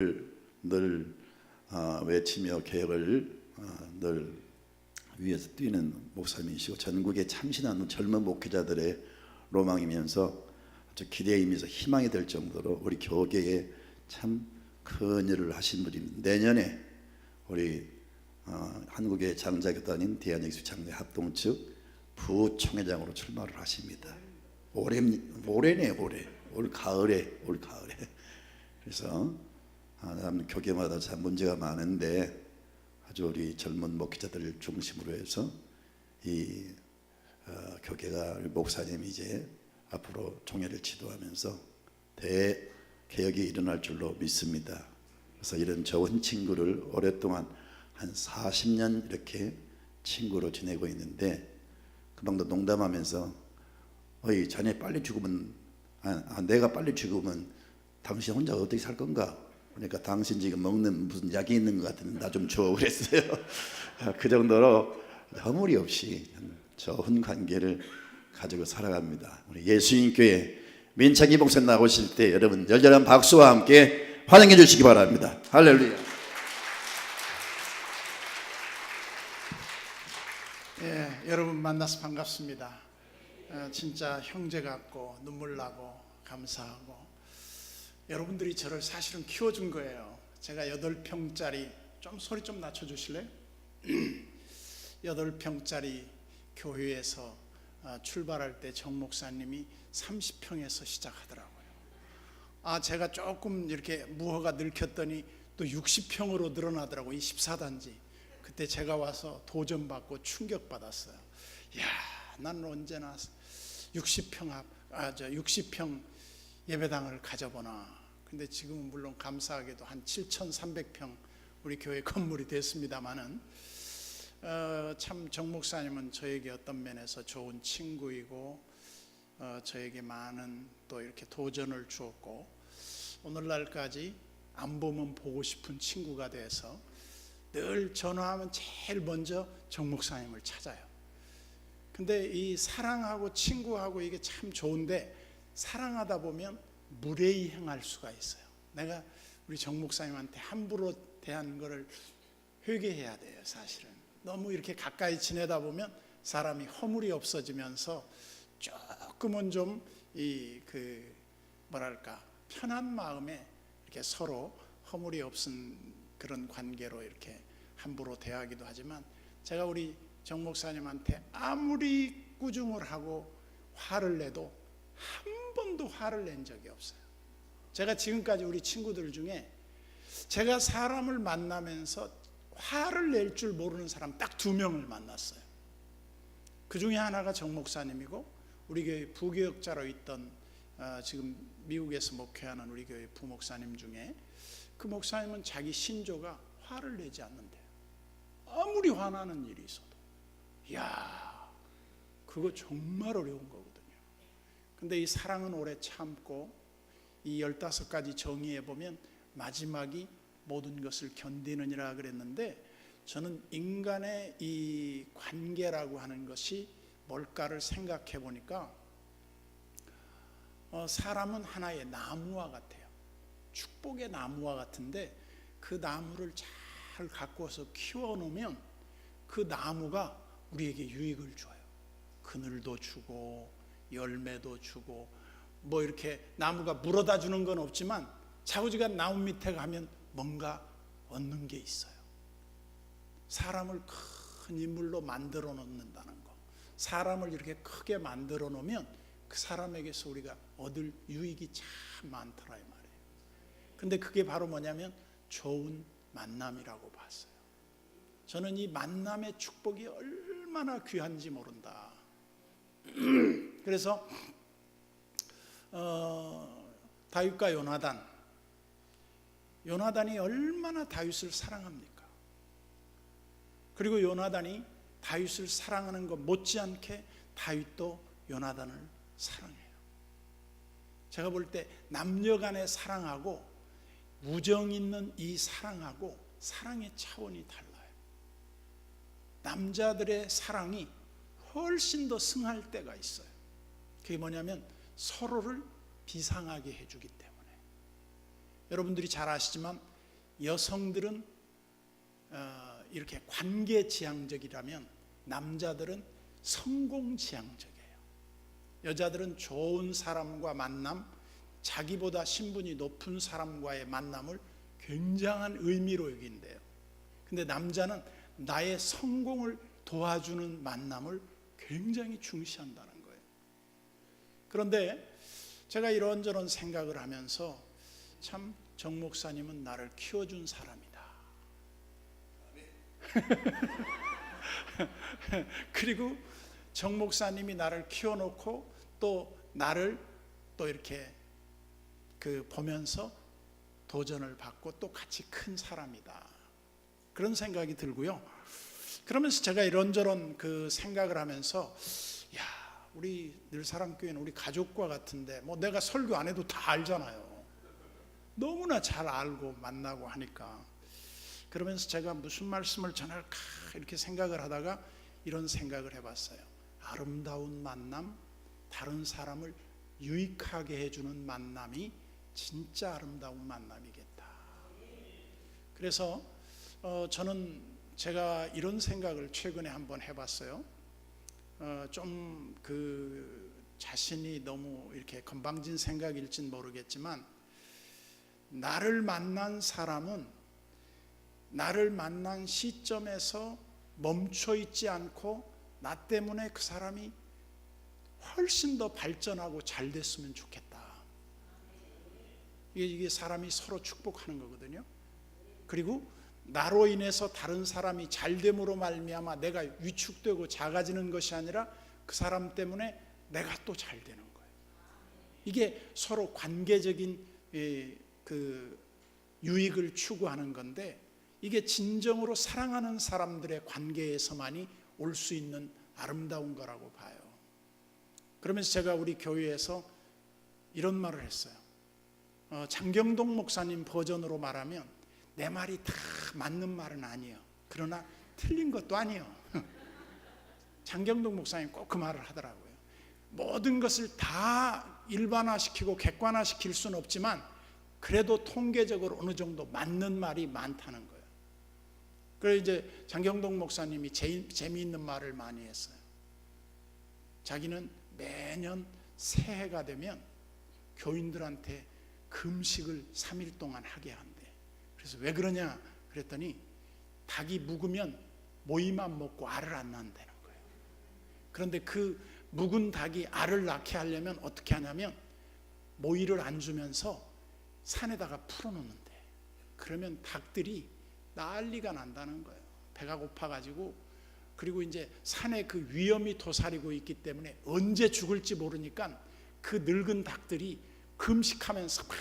늘 외치며 개혁을 늘 위해서 뛰는 목사님이시고 전국에 참신한 젊은 목회자들의 로망이면서 아주 기대이면서 희망이 될 정도로 우리 교계에 참 큰 일을 하신 분입니다. 내년에 우리 한국의 장자교단인 대한예수장로회 합동 측 부총회장으로 출마를 하십니다. 올해네, 올 가을에. 그래서 교계마다 참 문제가 많은데 아주 우리 젊은 목회자들을 중심으로 해서 이 교계가 목사님이 이제 앞으로 총회를 지도하면서 대개혁이 일어날 줄로 믿습니다. 그래서 이런 좋은 친구를 오랫동안 한 40년 이렇게 친구로 지내고 있는데 금방도 농담하면서 어이 자네 빨리 죽으면 내가 빨리 죽으면 당신 혼자 어떻게 살 건가? 그러니까 당신 지금 먹는 무슨 약이 있는 것 같은데 나 좀 줘 그랬어요. 그 정도로 허물이 없이 좋은 관계를 가지고 살아갑니다. 우리 예수님교회 민창기 목사님 나오실 때 여러분 열렬한 박수와 함께 환영해 주시기 바랍니다. 할렐루야. 예, 여러분 만나서 반갑습니다. 진짜 형제 같고 눈물 나고 감사하고 여러분들이 저를 사실은 키워준 거예요. 제가 8평짜리 좀 소리 좀 낮춰주실래요? 8평짜리 교회에서 출발할 때 정 목사님이 30평에서 시작하더라고요. 제가 조금 이렇게 무허가 늙혔더니 또 60평으로 늘어나더라고요. 이 14단지. 그때 제가 와서 도전받고 충격받았어요. 이야, 나는 언제나 60평 예배당을 가져보나. 근데 지금은 물론 감사하게도 한 7,300평 우리 교회 건물이 됐습니다마는 참 정 목사님은 저에게 어떤 면에서 좋은 친구이고 저에게 많은 또 이렇게 도전을 주었고 오늘날까지 안 보면 보고 싶은 친구가 돼서 늘 전화하면 제일 먼저 정 목사님을 찾아요. 근데 이 사랑하고 친구하고 이게 참 좋은데 사랑하다 보면 무례히 행할 수가 있어요. 내가 우리 정 목사님한테 함부로 대한 거를 회개해야 돼요. 사실은 너무 이렇게 가까이 지내다 보면 사람이 허물이 없어지면서 조금은 좀 편한 마음에 이렇게 서로 허물이 없은 그런 관계로 이렇게 함부로 대하기도 하지만 제가 우리 정 목사님한테 아무리 꾸중을 하고 화를 내도 한 번도 화를 낸 적이 없어요. 제가 지금까지 우리 친구들 중에 제가 사람을 만나면서 화를 낼 줄 모르는 사람 딱 2명을 만났어요. 그 중에 하나가 정 목사님이고 우리 교회 부교역자로 있던 지금 미국에서 목회하는 우리 교회 부목사님 중에 그 목사님은 자기 신조가 화를 내지 않는데요. 아무리 화나는 일이 있어도. 이야, 그거 정말 어려운 거거든요. 근데 이 사랑은 오래 참고 이 15가지 정의해 보면 마지막이 모든 것을 견디느니라 그랬는데 저는 인간의 이 관계라고 하는 것이 뭘까를 생각해 보니까 사람은 하나의 나무와 같아요. 축복의 나무와 같은데 그 나무를 잘 가꾸어서 키워놓으면 그 나무가 우리에게 유익을 줘요. 그늘도 주고 열매도 주고 뭐 이렇게 나무가 물어다 주는 건 없지만 자우지간 나무 밑에 가면 뭔가 얻는 게 있어요. 사람을 큰 인물로 만들어 놓는다는 거. 사람을 이렇게 크게 만들어 놓으면 그 사람에게서 우리가 얻을 유익이 참 많더라 이 말이에요. 근데 그게 바로 뭐냐면 좋은 만남이라고 봤어요. 저는 이 만남의 축복이 얼마나 귀한지 모른다. 그래서 다윗과 요나단이 얼마나 다윗을 사랑합니까? 그리고 요나단이 다윗을 사랑하는 것 못지않게 다윗도 요나단을 사랑해요. 제가 볼 때 남녀 간의 사랑하고 우정 있는 이 사랑하고 사랑의 차원이 달라요. 남자들의 사랑이 훨씬 더 승할 때가 있어요. 그게 뭐냐면 서로를 비상하게 해주기 때문에. 여러분들이 잘 아시지만 여성들은 이렇게 관계지향적이라면 남자들은 성공지향적이에요. 여자들은 좋은 사람과 만남, 자기보다 신분이 높은 사람과의 만남을 굉장한 의미로 여긴대요. 근데 남자는 나의 성공을 도와주는 만남을 굉장히 중시한다는 거예요. 그런데 제가 이런저런 생각을 하면서 참 정 목사님은 나를 키워준 사람이다. 그리고 정 목사님이 나를 키워놓고 또 나를 또 이렇게 보면서 도전을 받고 또 같이 큰 사람이다. 그런 생각이 들고요. 그러면서 제가 이런저런 생각을 하면서 우리 늘사랑교회는 우리 가족과 같은데 뭐 내가 설교 안 해도 다 알잖아요. 너무나 잘 알고 만나고 하니까. 그러면서 제가 무슨 말씀을 전할까 이렇게 생각을 하다가 이런 생각을 해봤어요. 아름다운 만남, 다른 사람을 유익하게 해주는 만남이 진짜 아름다운 만남이겠다. 그래서 저는 제가 이런 생각을 최근에 한번 해봤어요. 좀 자신이 너무 이렇게 건방진 생각일진 모르겠지만, 나를 만난 사람은 나를 만난 시점에서 멈춰 있지 않고 나 때문에 그 사람이 훨씬 더 발전하고 잘 됐으면 좋겠다. 이게 사람이 서로 축복하는 거거든요. 그리고 나로 인해서 다른 사람이 잘됨으로 말미암아 내가 위축되고 작아지는 것이 아니라 그 사람 때문에 내가 또 잘 되는 거예요. 이게 서로 관계적인 유익을 추구하는 건데, 이게 진정으로 사랑하는 사람들의 관계에서만이 올 수 있는 아름다운 거라고 봐요. 그러면서 제가 우리 교회에서 이런 말을 했어요. 장경동 목사님 버전으로 말하면 내 말이 다 맞는 말은 아니에요. 그러나 틀린 것도 아니에요. 장경동 목사님 꼭 그 말을 하더라고요. 모든 것을 다 일반화시키고 객관화시킬 수는 없지만 그래도 통계적으로 어느 정도 맞는 말이 많다는 거예요. 그래서 이제 장경동 목사님이 재미있는 말을 많이 했어요. 자기는 매년 새해가 되면 교인들한테 금식을 3일 동안 하게 한대. 그래서 왜 그러냐 그랬더니 닭이 묵으면 모이만 먹고 알을 안 낳는다는 거예요. 그런데 그 묵은 닭이 알을 낳게 하려면 어떻게 하냐면 모이를 안 주면서 산에다가 풀어놓는데, 그러면 닭들이 난리가 난다는 거예요. 배가 고파가지고. 그리고 이제 산에 그 위험이 도사리고 있기 때문에 언제 죽을지 모르니까 그 늙은 닭들이 금식하면서 막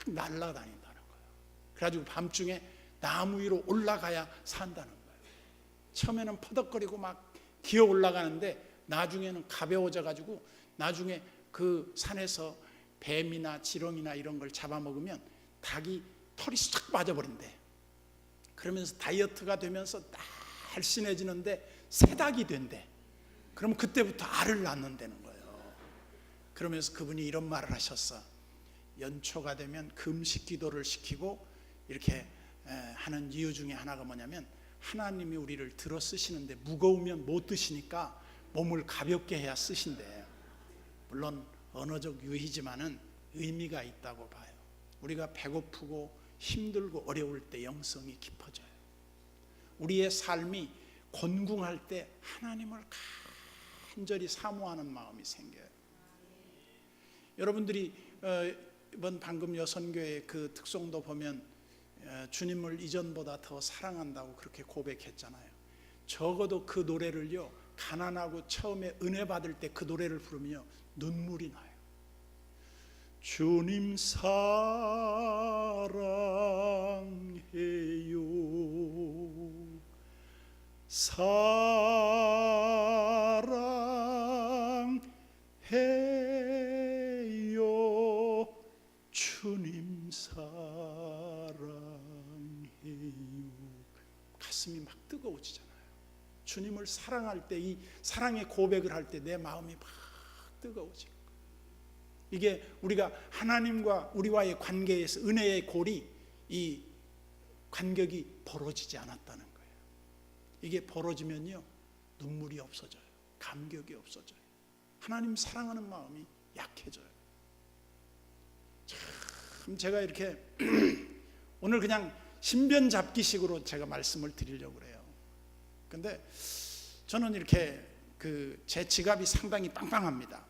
날아다닌다는 거예요. 그래가지고 밤중에 나무 위로 올라가야 산다는 거예요. 처음에는 퍼덕거리고 막 기어 올라가는데 나중에는 가벼워져가지고 나중에 그 산에서 뱀이나 지렁이나 이런 걸 잡아먹으면 닭이 털이 싹 빠져버린대. 그러면서 다이어트가 되면서 날씬해지는데 새닭이 된대. 그럼 그때부터 알을 낳는다는 거예요. 그러면서 그분이 이런 말을 하셨어. 연초가 되면 금식 기도를 시키고 이렇게 하는 이유 중에 하나가 뭐냐면, 하나님이 우리를 들어 쓰시는데 무거우면 못 드시니까 몸을 가볍게 해야 쓰신대. 물론 언어적 유희지만은 의미가 있다고 봐요. 우리가 배고프고 힘들고 어려울 때 영성이 깊어져요. 우리의 삶이 곤궁할 때 하나님을 간절히 사모하는 마음이 생겨요. 여러분들이 이번 방금 여선교회 그 특송도 보면 주님을 이전보다 더 사랑한다고 그렇게 고백했잖아요. 적어도 그 노래를요, 가난하고 처음에 은혜 받을 때 그 노래를 부르며 눈물이 나요. 주님 사랑해요, 사랑해요, 주님 사랑해요. 가슴이 막 뜨거워지잖아요. 주님을 사랑할 때, 이 사랑의 고백을 할 때 내 마음이 막 뜨거워지는 거예요. 이게 우리가 하나님과 우리와의 관계에서 은혜의 골이 이 간격이 벌어지지 않았다는 거예요. 이게 벌어지면요, 눈물이 없어져요. 감격이 없어져요. 하나님 사랑하는 마음이 약해져요. 참 제가 이렇게 오늘 그냥 신변 잡기식으로 제가 말씀을 드리려고 그래요. 근데 저는 이렇게 제 지갑이 상당히 빵빵합니다.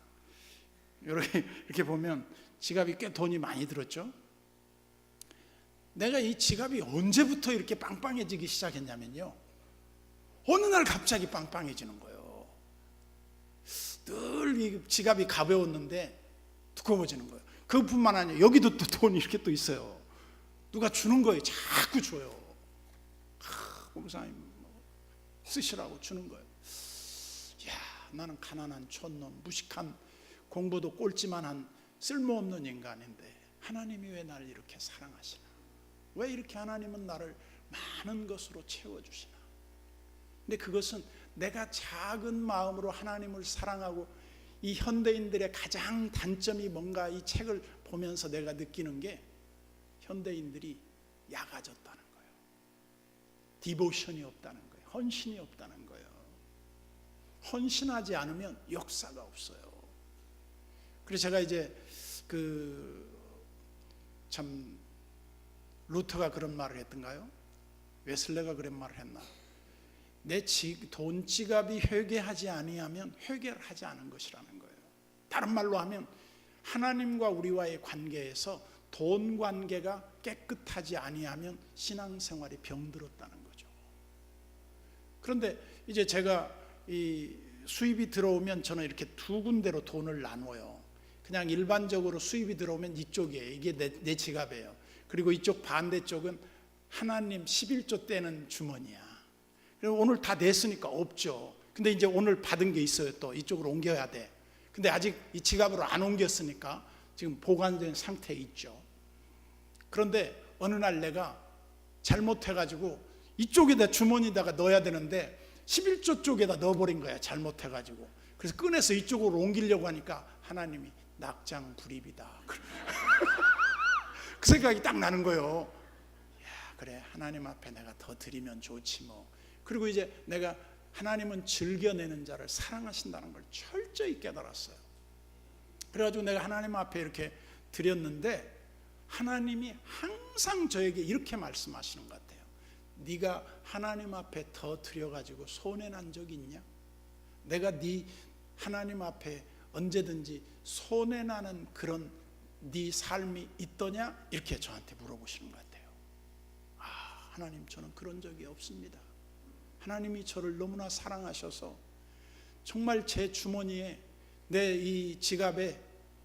이렇게 보면 지갑이 꽤 돈이 많이 들었죠. 내가 이 지갑이 언제부터 이렇게 빵빵해지기 시작했냐면요, 어느 날 갑자기 빵빵해지는 거예요. 늘 이 지갑이 가벼웠는데 두꺼워지는 거예요. 그것뿐만 아니라 여기도 또 돈이 이렇게 또 있어요. 누가 주는 거예요. 자꾸 줘요. 목사님 쓰시라고 주는 거예요. 야, 나는 가난한 촌놈, 무식한, 공부도 꼴찌만한 쓸모없는 인간인데 하나님이 왜 나를 이렇게 사랑하시나? 왜 이렇게 하나님은 나를 많은 것으로 채워주시나? 근데 그것은 내가 작은 마음으로 하나님을 사랑하고, 이 현대인들의 가장 단점이 뭔가, 이 책을 보면서 내가 느끼는 게 현대인들이 약아졌다는 거예요. 디보션이 없다는 거예요. 헌신이 없다는 거예요. 헌신하지 않으면 역사가 없어요. 그래서 제가 이제 참 루터가 그런 말을 했던가요? 웨슬레가 그런 말을 했나? 내 돈 지갑이 회개하지 아니하면 회개를 하지 않은 것이라는 거예요. 다른 말로 하면 하나님과 우리와의 관계에서 돈 관계가 깨끗하지 아니하면 신앙생활이 병들었다는 거죠. 그런데 이제 제가 이 수입이 들어오면 저는 이렇게 두 군데로 돈을 나눠요. 그냥 일반적으로 수입이 들어오면 이쪽이에요. 이게 내 지갑이에요. 그리고 이쪽 반대쪽은 하나님 11조 떼는 주머니야. 그리고 오늘 다 냈으니까 없죠. 근데 이제 오늘 받은 게 있어요. 또 이쪽으로 옮겨야 돼. 근데 아직 이 지갑으로 안 옮겼으니까 지금 보관된 상태에 있죠. 그런데 어느 날 내가 잘못해가지고 이쪽에다 주머니에다가 넣어야 되는데 11조 쪽에다 넣어버린 거야, 잘못해가지고. 그래서 꺼내서 이쪽으로 옮기려고 하니까 하나님이 낙장불입이다. 그 생각이 딱 나는 거예요. 야, 그래, 하나님 앞에 내가 더 드리면 좋지 뭐. 그리고 이제 내가 하나님은 즐겨내는 자를 사랑하신다는 걸 철저히 깨달았어요. 그래가지고 내가 하나님 앞에 이렇게 드렸는데 하나님이 항상 저에게 이렇게 말씀하시는 것 같아요. 네가 하나님 앞에 더 드려가지고 손해난 적 있냐? 내가 네 하나님 앞에 언제든지 손해나는 그런 네 삶이 있더냐? 이렇게 저한테 물어보시는 것 같아요. 하나님, 저는 그런 적이 없습니다. 하나님이 저를 너무나 사랑하셔서 정말 제 주머니에, 내 이 지갑에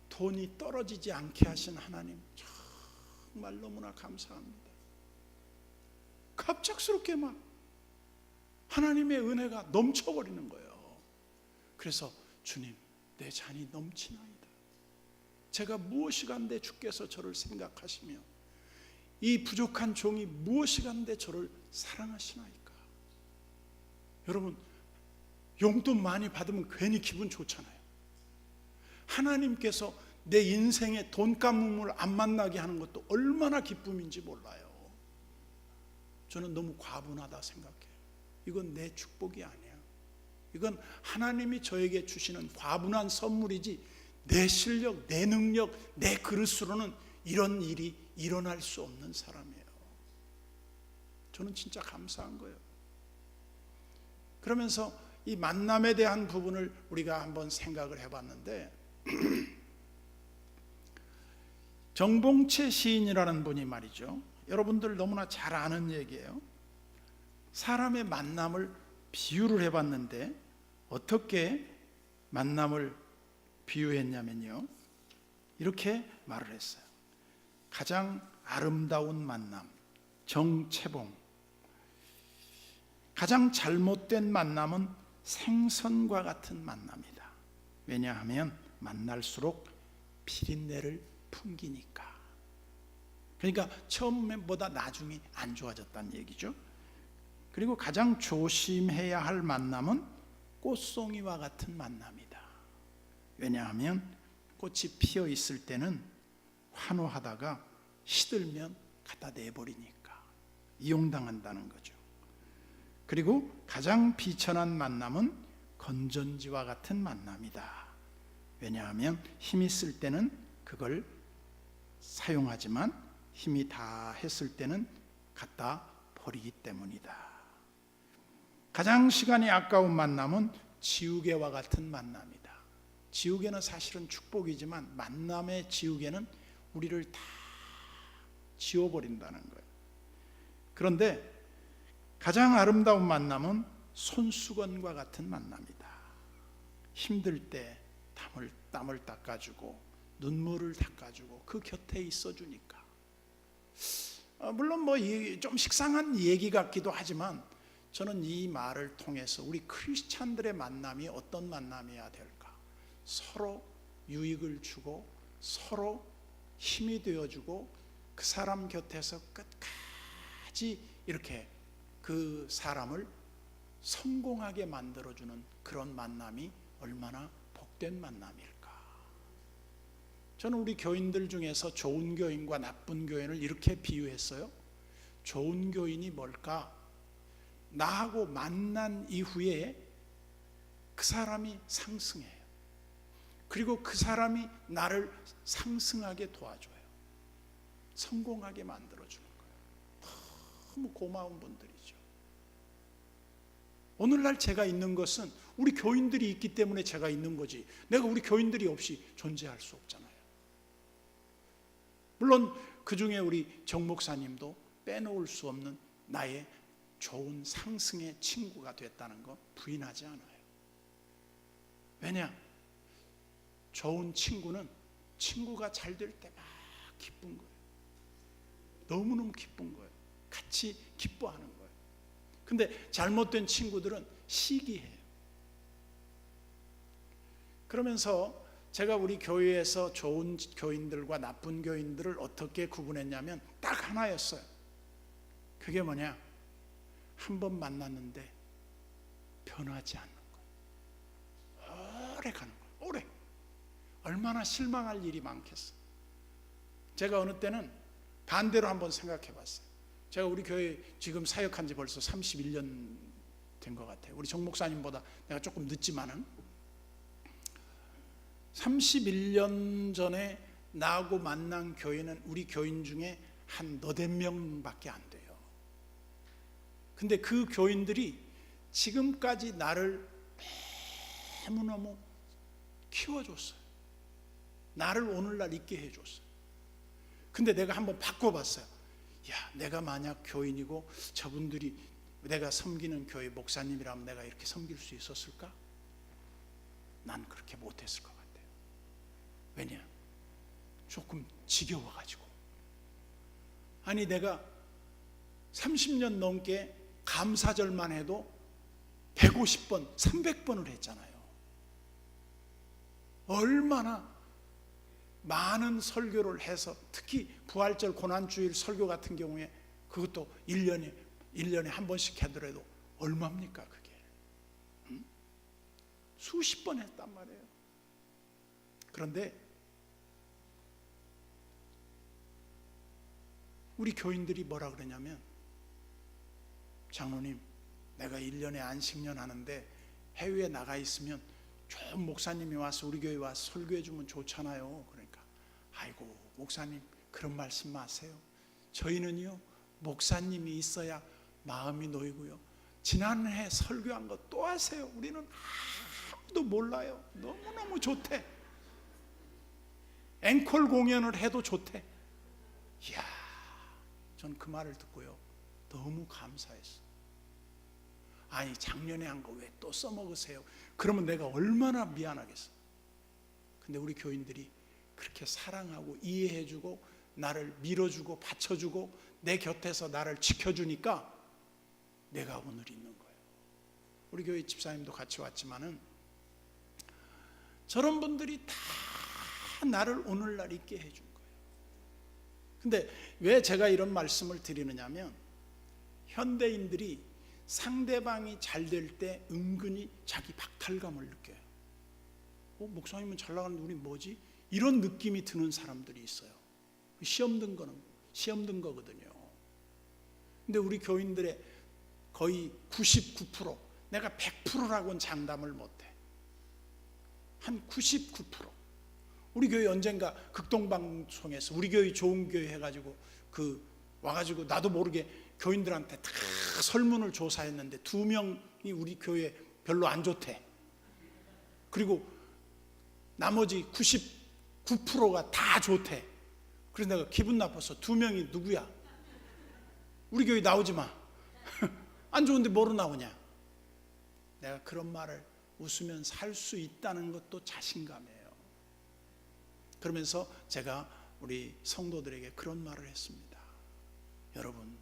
돈이 떨어지지 않게 하신 하나님, 정말 너무나 감사합니다. 갑작스럽게 막 하나님의 은혜가 넘쳐버리는 거예요. 그래서 주님, 내 잔이 넘치나이다. 제가 무엇이간데 주께서 저를 생각하시며 이 부족한 종이 무엇이간데 저를 사랑하시나이까. 여러분, 용돈 많이 받으면 괜히 기분 좋잖아요. 하나님께서 내 인생에 돈가뭄을 안 만나게 하는 것도 얼마나 기쁨인지 몰라요. 저는 너무 과분하다 생각해요. 이건 내 축복이 아니야. 이건 하나님이 저에게 주시는 과분한 선물이지, 내 실력, 내 능력, 내 그릇으로는 이런 일이 일어날 수 없는 사람이에요. 저는 진짜 감사한 거예요. 그러면서 이 만남에 대한 부분을 우리가 한번 생각을 해봤는데, 정봉채 시인이라는 분이 말이죠, 여러분들 너무나 잘 아는 얘기예요. 사람의 만남을 비유를 해봤는데 어떻게 만남을 비유했냐면요, 이렇게 말을 했어요. 가장 아름다운 만남, 정채봉. 가장 잘못된 만남은 생선과 같은 만남이다. 왜냐하면 만날수록 비린내를 풍기니까. 그러니까 처음보다 나중에 안 좋아졌다는 얘기죠. 그리고 가장 조심해야 할 만남은 꽃송이와 같은 만남이다. 왜냐하면 꽃이 피어 있을 때는 환호하다가 시들면 갖다 내버리니까. 이용당한다는 거죠. 그리고 가장 비천한 만남은 건전지와 같은 만남이다. 왜냐하면 힘이 있을 때는 그걸 사용하지만 힘이 다 했을 때는 갖다 버리기 때문이다. 가장 시간이 아까운 만남은 지우개와 같은 만남이다. 지우개는 사실은 축복이지만 만남의 지우개는 우리를 다 지워버린다는 거예요. 그런데 가장 아름다운 만남은 손수건과 같은 만남이다. 힘들 때 땀을 닦아주고 눈물을 닦아주고 그 곁에 있어주니까. 물론 좀 식상한 얘기 같기도 하지만 저는 이 말을 통해서 우리 크리스찬들의 만남이 어떤 만남이어야 될까? 서로 유익을 주고 서로 힘이 되어주고 그 사람 곁에서 끝까지 이렇게 그 사람을 성공하게 만들어주는 그런 만남이 얼마나 복된 만남일까? 저는 우리 교인들 중에서 좋은 교인과 나쁜 교인을 이렇게 비유했어요. 좋은 교인이 뭘까? 나하고 만난 이후에 그 사람이 상승해요. 그리고 그 사람이 나를 상승하게 도와줘요. 성공하게 만들어주는 거예요. 너무 고마운 분들이죠. 오늘날 제가 있는 것은 우리 교인들이 있기 때문에 제가 있는 거지, 내가 우리 교인들이 없이 존재할 수 없잖아요. 물론 그 중에 우리 정 목사님도 빼놓을 수 없는 나의 좋은 상승의 친구가 됐다는 거 부인하지 않아요. 왜냐? 좋은 친구는 친구가 잘 될 때 막 기쁜 거예요. 너무너무 기쁜 거예요. 같이 기뻐하는 거예요. 근데 잘못된 친구들은 시기해요. 그러면서 제가 우리 교회에서 좋은 교인들과 나쁜 교인들을 어떻게 구분했냐면 딱 하나였어요. 그게 뭐냐? 한 번 만났는데 변하지 않는 거예요. 오래 가는 거예요. 오래. 얼마나 실망할 일이 많겠어. 제가 어느 때는 반대로 한번 생각해 봤어요. 제가 우리 교회 지금 사역한 지 벌써 31년 된 것 같아요. 우리 정 목사님보다 내가 조금 늦지만은 31년 전에 나하고 만난 교인은 우리 교인 중에 한 너댓 명밖에 안 돼요. 근데 그 교인들이 지금까지 나를 너무너무 키워줬어요. 나를 오늘날 있게 해줬어요. 근데 내가 한번 바꿔봤어요. 야, 내가 만약 교인이고 저분들이 내가 섬기는 교회 목사님이라면 내가 이렇게 섬길 수 있었을까? 난 그렇게 못했을 것 같아요. 왜냐? 조금 지겨워가지고. 아니, 내가 30년 넘게 감사절만 해도 150번, 300번을 했잖아요. 얼마나 많은 설교를 해서, 특히 부활절 고난주일 설교 같은 경우에 그것도 1년에 한 번씩 하더라도 얼마입니까 그게? 수십 번 했단 말이에요. 그런데 우리 교인들이 뭐라 그러냐면, 장로님, 내가 1년에 안식년 하는데 해외에 나가 있으면 좋은 목사님이 와서 우리 교회 와서 설교해 주면 좋잖아요. 그러니까, 아이고 목사님 그런 말씀 마세요. 저희는요 목사님이 있어야 마음이 놓이고요, 지난해 설교한 거 또 하세요. 우리는 아무도 몰라요. 너무너무 좋대. 앵콜 공연을 해도 좋대. 이야, 전 그 말을 듣고요 너무 감사했어. 아니, 작년에 한 거 왜 또 써먹으세요? 그러면 내가 얼마나 미안하겠어. 근데 우리 교인들이 그렇게 사랑하고 이해해주고 나를 밀어주고 받쳐주고 내 곁에서 나를 지켜주니까 내가 오늘 있는 거예요. 우리 교회 집사님도 같이 왔지만은 저런 분들이 다 나를 오늘날 있게 해준 거예요. 근데 왜 제가 이런 말씀을 드리느냐면, 현대인들이 상대방이 잘 될 때 은근히 자기 박탈감을 느껴요. 목사님은 잘 나가는데 우리 뭐지? 이런 느낌이 드는 사람들이 있어요. 시험 든 거거든요. 근데 우리 교인들의 거의 99%, 내가 100%라고는 장담을 못해. 한 99%. 우리 교회 언젠가 극동방송에서 우리 교회 좋은 교회 해가지고 와가지고 나도 모르게 교인들한테 다 설문을 조사했는데 2명이 우리 교회 별로 안 좋대. 그리고 나머지 99%가 다 좋대. 그래서 내가 기분 나빠서 2명이 누구야? 우리 교회 나오지 마. 안 좋은데 뭐로 나오냐? 내가 그런 말을 웃으면서 할 수 있다는 것도 자신감이에요. 그러면서 제가 우리 성도들에게 그런 말을 했습니다. 여러분,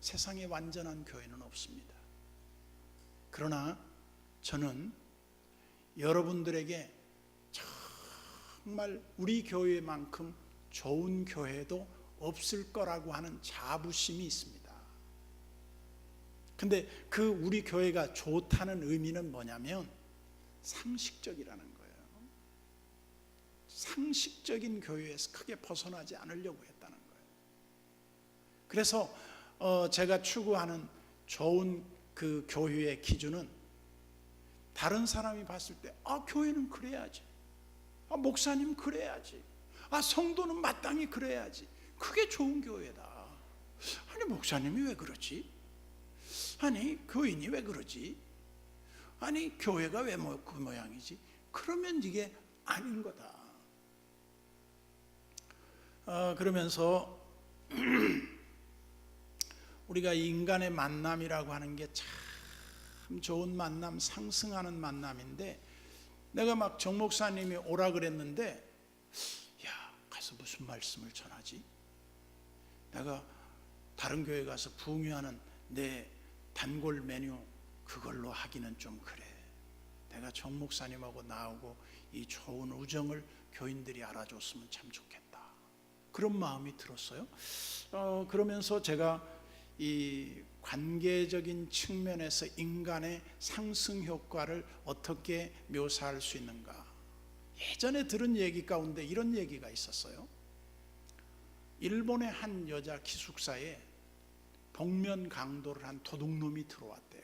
세상에 완전한 교회는 없습니다. 그러나 저는 여러분들에게 정말 우리 교회만큼 좋은 교회도 없을 거라고 하는 자부심이 있습니다. 근데 그 우리 교회가 좋다는 의미는 뭐냐면 상식적이라는 거예요. 상식적인 교회에서 크게 벗어나지 않으려고 했다는 거예요. 그래서 제가 추구하는 좋은 그 교회의 기준은 다른 사람이 봤을 때 교회는 그래야지, 목사님 그래야지, 성도는 마땅히 그래야지, 그게 좋은 교회다. 아니 목사님이 왜 그러지? 아니 교인이 왜 그러지? 아니 교회가 왜 그 모양이지? 그러면 이게 아닌 거다. 그러면서 우리가 인간의 만남이라고 하는 게 참 좋은 만남, 상승하는 만남인데, 내가 막 정 목사님이 오라 그랬는데 야, 가서 무슨 말씀을 전하지? 내가 다른 교회 가서 부흥회하는 내 단골 메뉴 그걸로 하기는 좀 그래. 내가 정 목사님하고 나오고 이 좋은 우정을 교인들이 알아줬으면 참 좋겠다. 그런 마음이 들었어요. 그러면서 제가 이 관계적인 측면에서 인간의 상승 효과를 어떻게 묘사할 수 있는가. 예전에 들은 얘기 가운데 이런 얘기가 있었어요. 일본의 한 여자 기숙사에 복면 강도를 한 도둑놈이 들어왔대요.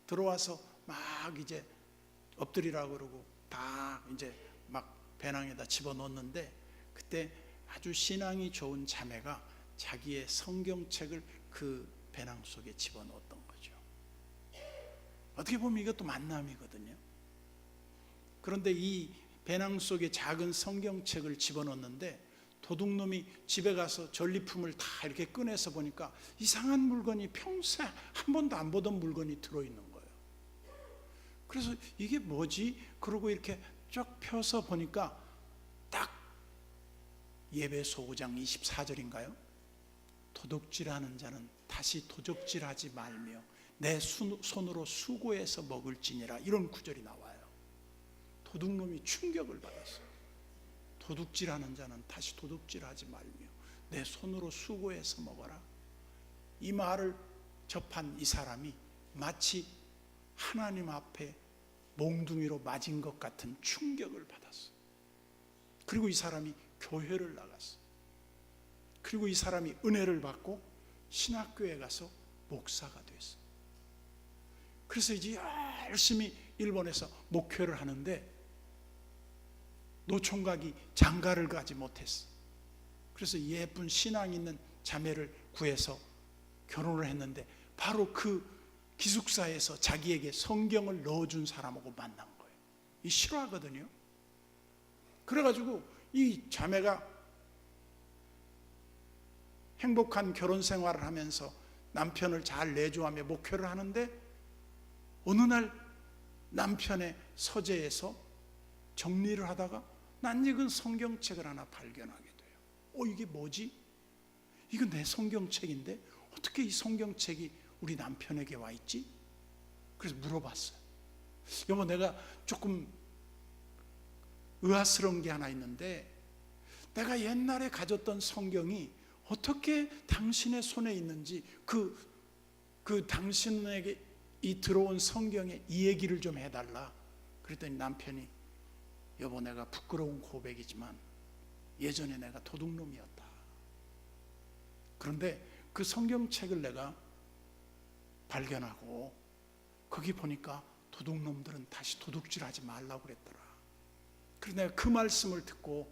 들어와서 막 이제 엎드리라고 그러고 다 이제 막 배낭에다 집어넣었는데, 그때 아주 신앙이 좋은 자매가 자기의 성경책을 그 배낭 속에 집어넣었던 거죠. 어떻게 보면 이것도 만남이거든요. 그런데 이 배낭 속에 작은 성경책을 집어넣었는데 도둑놈이 집에 가서 전리품을 다 이렇게 꺼내서 보니까 이상한 물건이 평소에 한 번도 안 보던 물건이 들어있는 거예요. 그래서 이게 뭐지? 그러고 이렇게 쭉 펴서 보니까 딱 예배소 5장 24절인가요? 도둑질하는 자는 다시 도적질하지 말며 내 손으로 수고해서 먹을지니라, 이런 구절이 나와요. 도둑놈이 충격을 받았어요. 도둑질하는 자는 다시 도둑질하지 말며 내 손으로 수고해서 먹어라. 이 말을 접한 이 사람이 마치 하나님 앞에 몽둥이로 맞은 것 같은 충격을 받았어요. 그리고 이 사람이 교회를 나갔어요. 그리고 이 사람이 은혜를 받고 신학교에 가서 목사가 됐어요. 그래서 이제 열심히 일본에서 목회를 하는데 노총각이 장가를 가지 못했어. 그래서 예쁜 신앙 있는 자매를 구해서 결혼을 했는데 바로 그 기숙사에서 자기에게 성경을 넣어준 사람하고 만난 거예요. 이 실화거든요. 그래가지고 이 자매가 행복한 결혼 생활을 하면서 남편을 잘 내조하며 목회를 하는데, 어느 날 남편의 서재에서 정리를 하다가 낯익은 성경책을 하나 발견하게 돼요. 이게 뭐지? 이거 내 성경책인데 어떻게 이 성경책이 우리 남편에게 와 있지? 그래서 물어봤어요. 여보, 내가 조금 의아스러운 게 하나 있는데, 내가 옛날에 가졌던 성경이 어떻게 당신의 손에 있는지 그 당신에게 이 들어온 성경에 이 얘기를 좀 해달라. 그랬더니 남편이, 여보, 내가 부끄러운 고백이지만 예전에 내가 도둑놈이었다. 그런데 그 성경책을 내가 발견하고 거기 보니까 도둑놈들은 다시 도둑질하지 말라고 그랬더라. 그래서 내가 그 말씀을 듣고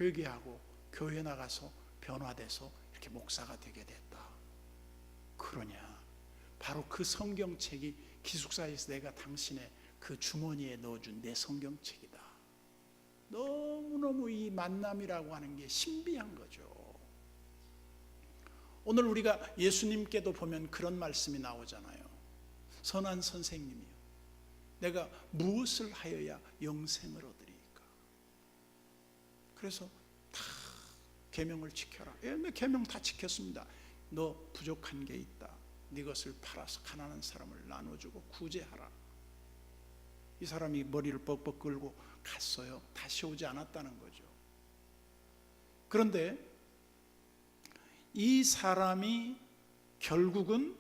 회개하고 교회 나가서 변화돼서 이렇게 목사가 되게 됐다. 그러냐? 바로 그 성경책이 기숙사에서 내가 당신의 그 주머니에 넣어준 내 성경책이다. 너무너무 이 만남이라고 하는 게 신비한 거죠. 오늘 우리가 예수님께도 보면 그런 말씀이 나오잖아요. 선한 선생님이요, 내가 무엇을 하여야 영생을 얻으리까? 그래서 다 계명을 지켜라. 내 계명 다 지켰습니다. 너 부족한 게 있다. 네 것을 팔아서 가난한 사람을 나눠주고 구제하라. 이 사람이 머리를 뻑뻑 끌고 갔어요. 다시 오지 않았다는 거죠. 그런데 이 사람이 결국은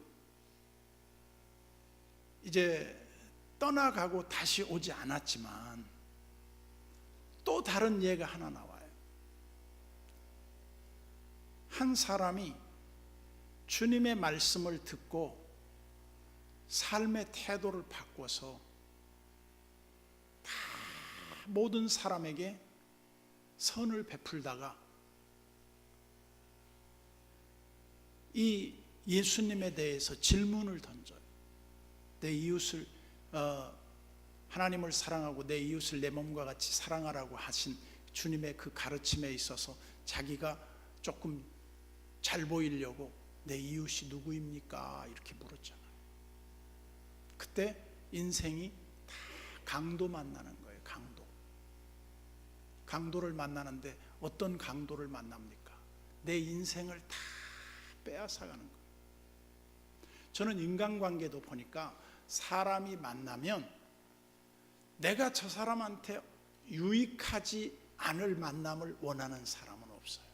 이제 떠나가고 다시 오지 않았지만 또 다른 예가 하나 나와요. 한 사람이 주님의 말씀을 듣고 삶의 태도를 바꿔서 다 모든 사람에게 선을 베풀다가 이 예수님에 대해서 질문을 던져요. 내 이웃을 하나님을 사랑하고 내 이웃을 내 몸과 같이 사랑하라고 하신 주님의 그 가르침에 있어서 자기가 조금 잘 보이려고 내 이웃이 누구입니까? 이렇게 물었잖아요. 그때 인생이 다 강도 만나는 거예요. 강도를 만나는데 어떤 강도를 만납니까? 내 인생을 다 빼앗아가는 거예요. 저는 인간관계도 보니까 사람이 만나면 내가 저 사람한테 유익하지 않을 만남을 원하는 사람은 없어요.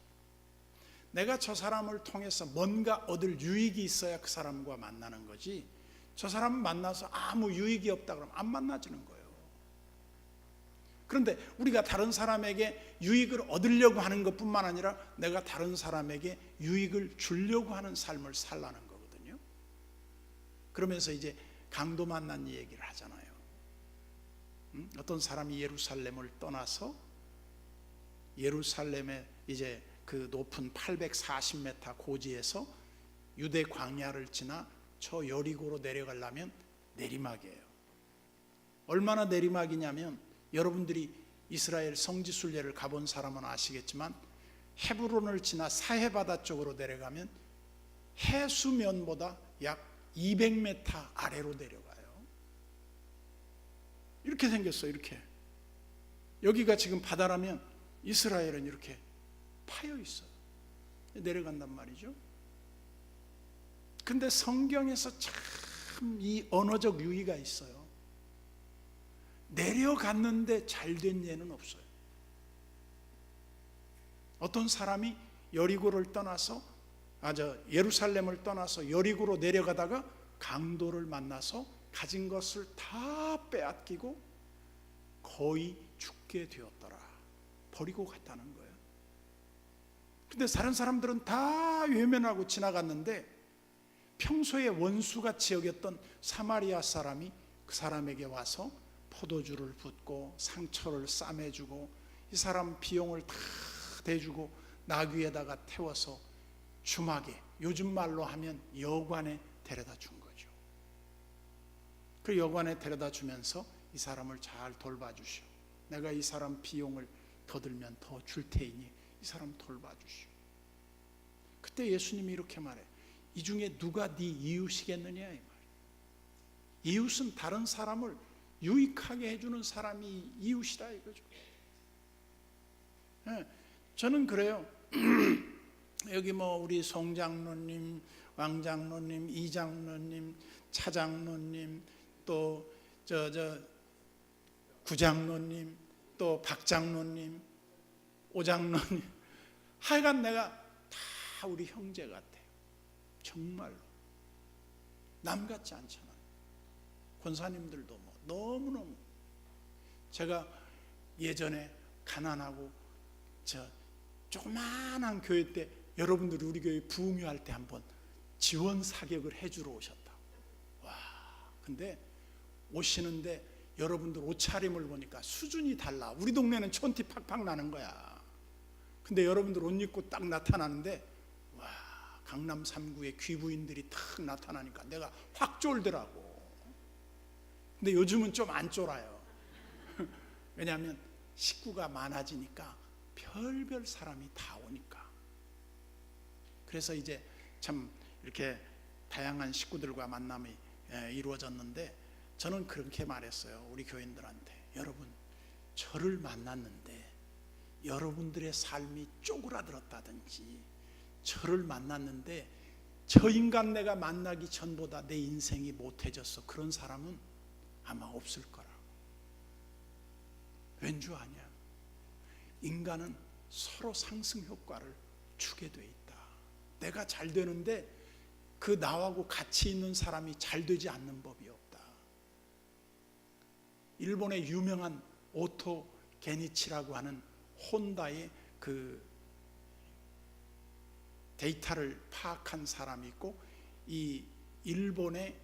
내가 저 사람을 통해서 뭔가 얻을 유익이 있어야 그 사람과 만나는 거지, 저 사람 만나서 아무 유익이 없다 그러면 안 만나지는 거예요. 그런데 우리가 다른 사람에게 유익을 얻으려고 하는 것뿐만 아니라 내가 다른 사람에게 유익을 주려고 하는 삶을 살라는 거거든요. 그러면서 이제 강도 만난 얘기를 하잖아요. 어떤 사람이 예루살렘을 떠나서 예루살렘에 이제 그 높은 840m 고지에서 유대 광야를 지나 저 여리고로 내려가려면 내리막이에요. 얼마나 내리막이냐면 여러분들이 이스라엘 성지순례를 가본 사람은 아시겠지만 헤브론을 지나 사해바다 쪽으로 내려가면 해수면보다 약 200m 아래로 내려가요. 이렇게 생겼어요. 이렇게. 여기가 지금 바다라면 이스라엘은 이렇게 파여 있어요. 내려간단 말이죠. 근데 성경에서 참 이 언어적 유의가 있어요. 내려갔는데 잘된 예는 없어요. 어떤 사람이 여리고를 떠나서 예루살렘을 떠나서 여리고로 내려가다가 강도를 만나서 가진 것을 다 빼앗기고 거의 죽게 되었더라. 버리고 갔다는 거예요. 근데 다른 사람들은 다 외면하고 지나갔는데 평소에 원수같이 여겼던 사마리아 사람이 그 사람에게 와서 포도주를 붓고 상처를 싸매주고 이 사람 비용을 다 대주고 나귀에다가 태워서 주막에, 요즘 말로 하면 여관에 데려다 준 거죠. 그 여관에 데려다 주면서 이 사람을 잘 돌봐주시오. 내가 이 사람 비용을 더 들면 더 줄 테이니 이 사람 돌봐주시오. 그때 예수님이 이렇게 말해. 이 중에 누가 네 이웃이겠느냐 이 말이에요. 이웃은 다른 사람을 유익하게 해주는 사람이 이웃이다 이거죠. 네, 저는 그래요. 여기 뭐 우리 송장로님, 왕장로님, 이장로님, 차장로님, 또 구장로님, 또 박장로님, 오장로님, 하여간 내가 다 우리 형제 같아요. 정말로 남 같지 않잖아요. 권사님들도 뭐 너무너무. 제가 예전에 가난하고 조그마한 교회 때 여러분들이 우리 교회 부흥회할 때 한번 지원 사격을 해주러 오셨다. 와, 근데 오시는데 여러분들 옷차림을 보니까 수준이 달라. 우리 동네는 촌티 팍팍 나는 거야. 근데 여러분들 옷 입고 딱 나타나는데 와, 강남 3구의 귀부인들이 탁 나타나니까 내가 확 쫄더라고. 근데 요즘은 좀 안 쫄아요. 왜냐하면 식구가 많아지니까 별별 사람이 다 오니까. 그래서 이제 참 이렇게 다양한 식구들과 만남이 이루어졌는데, 저는 그렇게 말했어요. 우리 교인들한테, 여러분, 저를 만났는데 여러분들의 삶이 쪼그라들었다든지, 저를 만났는데 저 인간 내가 만나기 전보다 내 인생이 못해졌어, 그런 사람은 아마 없을 거라고. 왠 줄 아냐? 인간은 서로 상승 효과를 주게 돼 있다. 내가 잘 되는데 그 나하고 같이 있는 사람이 잘 되지 않는 법이 없다. 일본의 유명한 오토 게니치라고 하는 혼다의 그 데이터를 파악한 사람이 있고, 이 일본의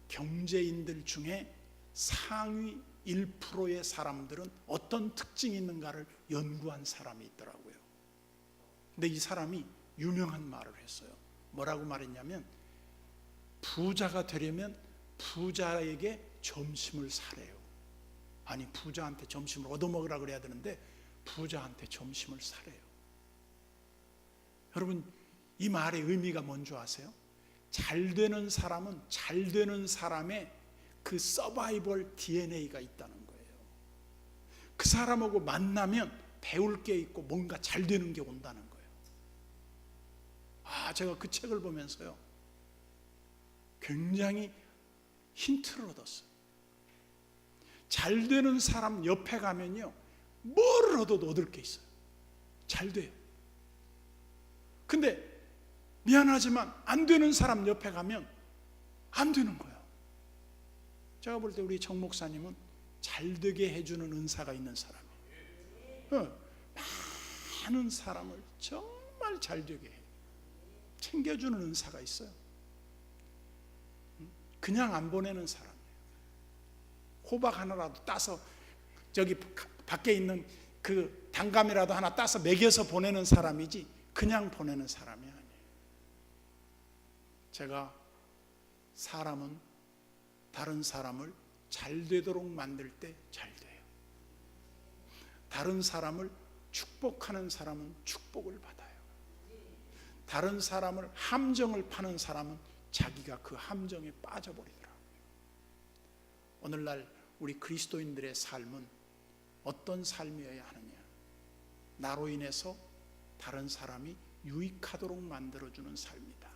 경제인들 중에 상위 1%의 사람들은 어떤 특징이 있는가를 연구한 사람이 있더라고요. 근데 이 사람이 유명한 말을 했어요. 뭐라고 말했냐면, 부자가 되려면 부자에게 점심을 사래요. 아니, 부자한테 점심을 얻어먹으라 그래야 되는데 부자한테 점심을 사래요. 여러분, 이 말의 의미가 뭔지 아세요? 잘 되는 사람은 잘 되는 사람의 그 서바이벌 DNA가 있다는 거예요. 그 사람하고 만나면 배울 게 있고 뭔가 잘 되는 게 온다는 거예요. 제가 그 책을 보면서요, 굉장히 힌트를 얻었어요. 잘 되는 사람 옆에 가면요, 뭘 얻어도 얻을 게 있어요. 잘 돼요. 근데 미안하지만 안 되는 사람 옆에 가면 안 되는 거예요. 제가 볼 때 우리 정 목사님은 잘 되게 해주는 은사가 있는 사람이에요. 많은 사람을 정말 잘 되게 해요. 챙겨주는 은사가 있어요. 그냥 안 보내는 사람이에요. 호박 하나라도 따서 저기 밖에 있는 그 단감이라도 하나 따서 먹여서 보내는 사람이지 그냥 보내는 사람이 아니에요. 제가 사람은 다른 사람을 잘 되도록 만들 때 잘 돼요. 다른 사람을 축복하는 사람은 축복을 받아요. 다른 사람을 함정을 파는 사람은 자기가 그 함정에 빠져버리더라고요. 오늘날 우리 그리스도인들의 삶은 어떤 삶이어야 하느냐? 나로 인해서 다른 사람이 유익하도록 만들어주는 삶이다.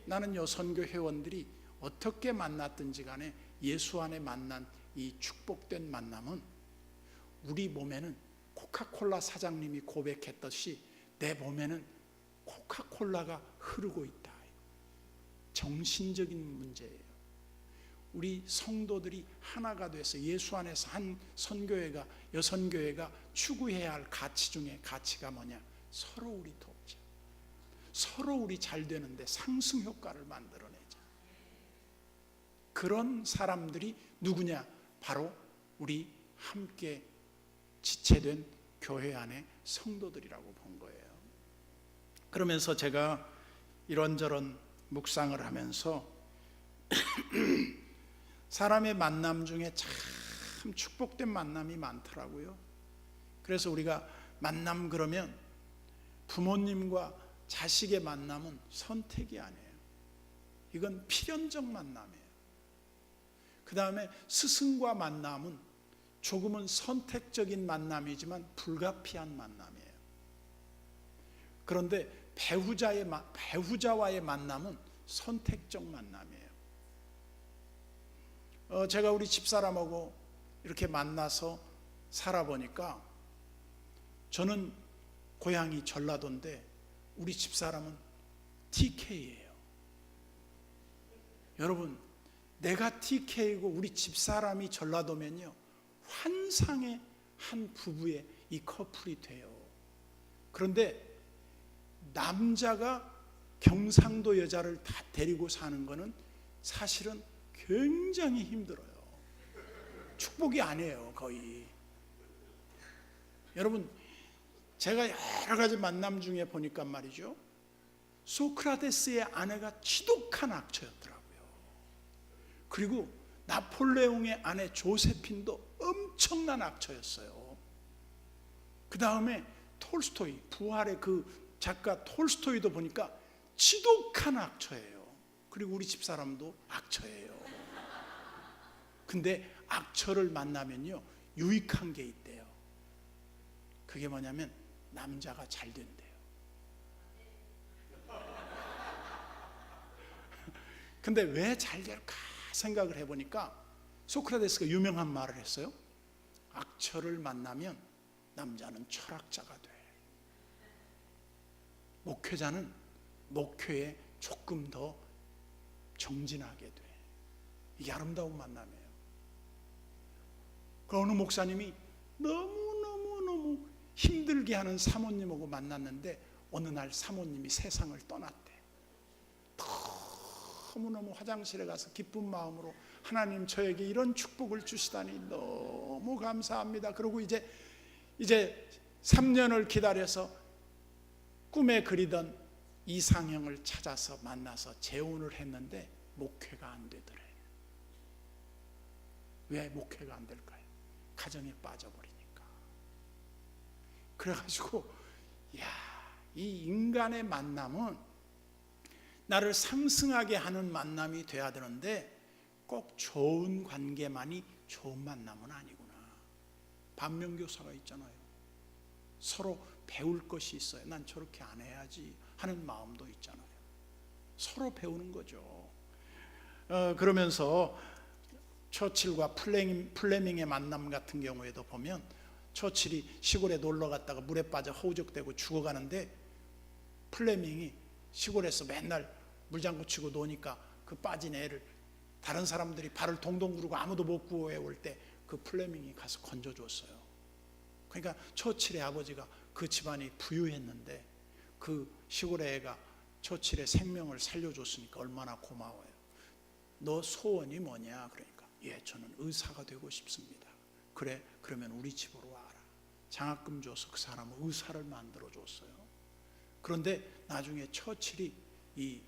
나는요, 선교 회원들이 어떻게 만났든지 간에 예수 안에 만난 이 축복된 만남은 우리 몸에는 코카콜라 사장님이 고백했듯이 내 몸에는 코카콜라가 흐르고 있다. 정신적인 문제예요. 우리 성도들이 하나가 돼서 예수 안에서 한 선교회가, 여선교회가 추구해야 할 가치 중에 가치가 뭐냐? 서로 우리 돕자. 서로 우리 잘 되는데 상승 효과를 만들어내자. 그런 사람들이 누구냐? 바로 우리 함께 지체된 교회 안의 성도들이라고 본 거예요. 그러면서 제가 이런저런 묵상을 하면서 사람의 만남 중에 참 축복된 만남이 많더라고요. 그래서 우리가 만남 그러면 부모님과 자식의 만남은 선택이 아니에요. 이건 필연적 만남이에요. 그 다음에 스승과 만남은 조금은 선택적인 만남이지만 불가피한 만남이에요. 그런데 배우자와의 만남은 선택적 만남이에요. 제가 우리 집사람하고 이렇게 만나서 살아보니까 저는 고향이 전라도인데 우리 집사람은 TK예요. 여러분, 내가 TK이고 우리 집사람이 전라도면요, 환상의 한 부부의 이 커플이 돼요. 그런데 남자가 경상도 여자를 다 데리고 사는 거는 사실은 굉장히 힘들어요. 축복이 아니에요, 거의. 여러분, 제가 여러 가지 만남 중에 보니까 말이죠, 소크라테스의 아내가 지독한 악처였더라고요. 그리고 나폴레옹의 아내 조세핀도 엄청난 악처였어요. 그 다음에 톨스토이, 부활의 그 작가 톨스토이도 보니까 지독한 악처예요. 그리고 우리 집사람도 악처예요. 근데 악처를 만나면요, 유익한 게 있대요. 그게 뭐냐면 남자가 잘 된대요. 근데 왜 잘 될까 생각을 해보니까 소크라테스가 유명한 말을 했어요. 악처를 만나면 남자는 철학자가 돼. 목회자는 목회에 조금 더 정진하게 돼. 이게 아름다운 만남이에요. 그 어느 목사님이 너무 힘들게 하는 사모님하고 만났는데 어느 날 사모님이 세상을 떠났대. 너무너무 화장실에 가서 기쁜 마음으로 하나님 저에게 이런 축복을 주시다니 너무 감사합니다. 그리고 이제 3년을 기다려서 꿈에 그리던 이상형을 찾아서 만나서 재혼을 했는데 목회가 안 되더래. 왜 목회가 안 될까요? 가정에 빠져버리니까. 그래가지고 이 인간의 만남은 나를 상승하게 하는 만남이 돼야 되는데 꼭 좋은 관계만이 좋은 만남은 아니구나. 반면교사가 있잖아요. 서로 배울 것이 있어요. 난 저렇게 안 해야지 하는 마음도 있잖아요. 서로 배우는 거죠. 그러면서 처칠과 플레밍의 만남 같은 경우에도 보면 처칠이 시골에 놀러 갔다가 물에 빠져 허우적대고 죽어가는데 플레밍이 시골에서 맨날 물장구 치고 노니까 그 빠진 애를 다른 사람들이 발을 동동 구르고 아무도 못 구해 올 때 그 플레밍이 가서 건져줬어요. 그러니까 처칠의 아버지가 그 집안이 부유했는데 그 시골의 애가 처칠의 생명을 살려줬으니까 얼마나 고마워요. 너 소원이 뭐냐? 그러니까 저는 의사가 되고 싶습니다. 그래, 그러면 우리 집으로 와라. 장학금 줘서 그 사람은 의사를 만들어 줬어요. 그런데 나중에 처칠이 이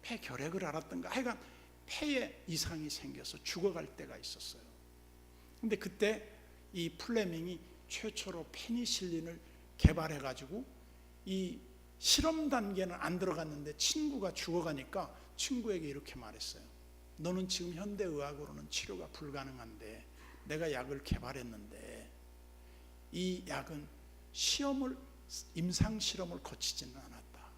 폐결핵을 앓았던가 하여간 폐에 이상이 생겨서 죽어갈 때가 있었어요. 근데 그때 이 플레밍이 최초로 페니실린을 개발해 가지고 이 실험 단계는 안 들어갔는데 친구가 죽어가니까 친구에게 이렇게 말했어요. 너는 지금 현대의학으로는 치료가 불가능한데 내가 약을 개발했는데 이 약은 임상 실험을 거치지는 않았다.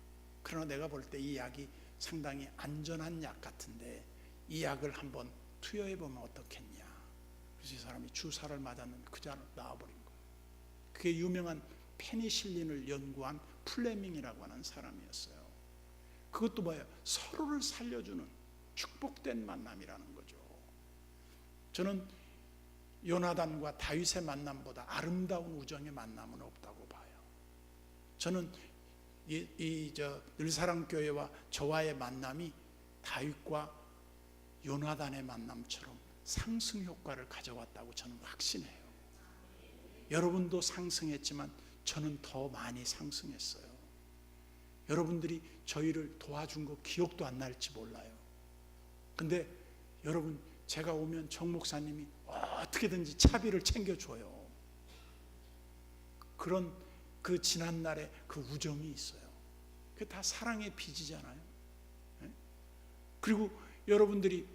그러나 내가 볼 때 이 약이 상당히 안전한 약 같은데 이 약을 한번 투여해 보면 어떻겠냐. 그래서 이 사람이 주사를 맞았는데 그저 나와버린 거예요. 그게 유명한 페니실린을 연구한 플레밍이라고 하는 사람이었어요. 그것도 뭐예요? 서로를 살려주는 축복된 만남이라는 거죠. 저는 요나단과 다윗의 만남보다 아름다운 우정의 만남은 없다고 봐요. 저는 늘사랑교회와 저와의 만남이 다윗과 요나단의 만남처럼 상승 효과를 가져왔다고 저는 확신해요. 여러분도 상승했지만 저는 더 많이 상승했어요. 여러분들이 저희를 도와준 거 기억도 안 날지 몰라요. 근데 여러분, 제가 오면 정 목사님이 어떻게든지 차비를 챙겨줘요. 그런 그 지난날의 그 우정이 있어요. 그게 다 사랑의 빚이잖아요. 그리고 여러분들이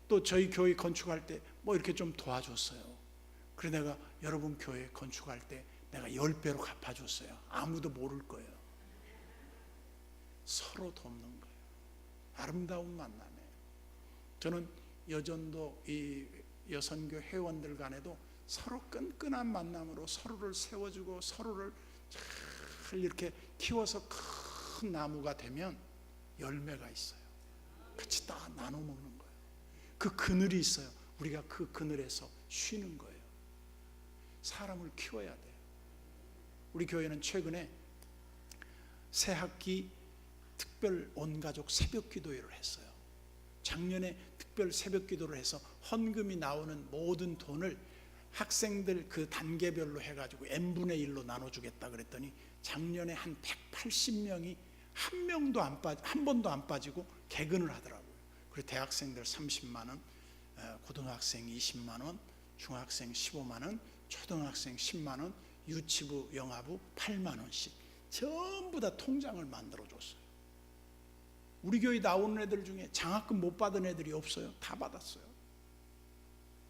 또 저희 교회 건축할 때 뭐 이렇게 좀 도와줬어요. 그래 내가 여러분 교회 건축할 때 내가 10배로 갚아줬어요. 아무도 모를 거예요. 서로 돕는 거예요. 아름다운 만남이에요. 저는 여전도 이 여선교 회원들 간에도 서로 끈끈한 만남으로 서로를 세워주고 서로를 잘 이렇게 키워서 큰 나무가 되면 열매가 있어요. 같이 다 나눠 먹는 거예요. 그 그늘이 있어요. 우리가 그 그늘에서 쉬는 거예요. 사람을 키워야 돼요. 우리 교회는 최근에 새 학기 특별 온가족 새벽 기도회를 했어요. 작년에 특별 새벽 기도를 해서 헌금이 나오는 모든 돈을 학생들 그 단계별로 해가지고 n분의 1로 나눠주겠다 그랬더니 작년에 한 180명이 한 번도 안 빠지고 개근을 하더라고요. 그리고 대학생들 30만 원, 고등학생 20만 원, 중학생 15만 원, 초등학생 10만 원, 유치부, 영아부 8만 원씩 전부 다 통장을 만들어 줬어요. 우리 교회 나오는 애들 중에 장학금 못 받은 애들이 없어요. 다 받았어요.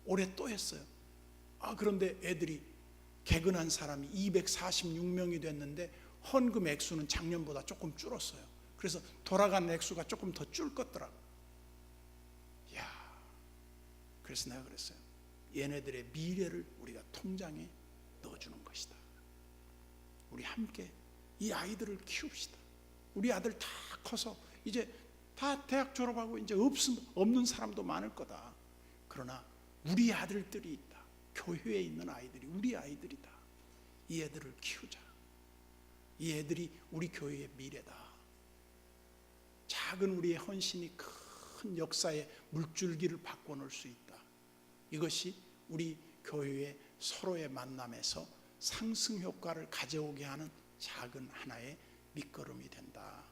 올해 또 했어요. 그런데 애들이 개근한 사람이 246명이 됐는데 헌금 액수는 작년보다 조금 줄었어요. 그래서 돌아간 액수가 조금 더 줄 것더라고요. 그래서 내가 그랬어요. 얘네들의 미래를 우리가 통장에 넣어주는 것이다. 우리 함께 이 아이들을 키웁시다. 우리 아들 다 커서 이제 다 대학 졸업하고 이제 없는 사람도 많을 거다. 그러나 우리 아들들이 있다. 교회에 있는 아이들이 우리 아이들이다. 이 애들을 키우자. 이 애들이 우리 교회의 미래다. 작은 우리의 헌신이 큰 역사의 물줄기를 바꿔놓을 수 있다. 이것이 우리 교회의 서로의 만남에서 상승 효과를 가져오게 하는 작은 하나의 밑거름이 된다.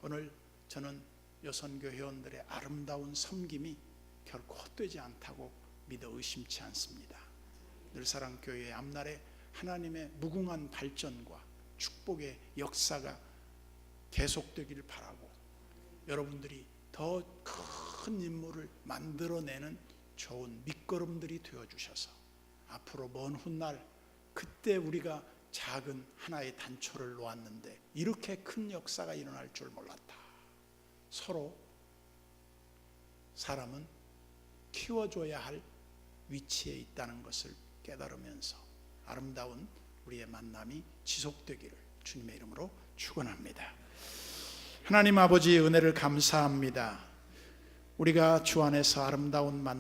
오늘 저는 여선교 회원들의 아름다운 섬김이 결코 헛되지 않다고 믿어 의심치 않습니다. 늘사랑교회의 앞날에 하나님의 무궁한 발전과 축복의 역사가 계속되길 바라고, 여러분들이 더 큰 인물을 만들어내는 좋은 밑거름들이 되어주셔서 앞으로 먼 훗날 그때 우리가 작은 하나의 단초를 놓았는데 이렇게 큰 역사가 일어날 줄 몰랐다. 서로 사람은 키워줘야 할 위치에 있다는 것을 깨달으면서 아름다운 우리의 만남이 지속되기를 주님의 이름으로 축원합니다. 하나님 아버지의 은혜를 감사합니다. 우리가 주 안에서 아름다운 만남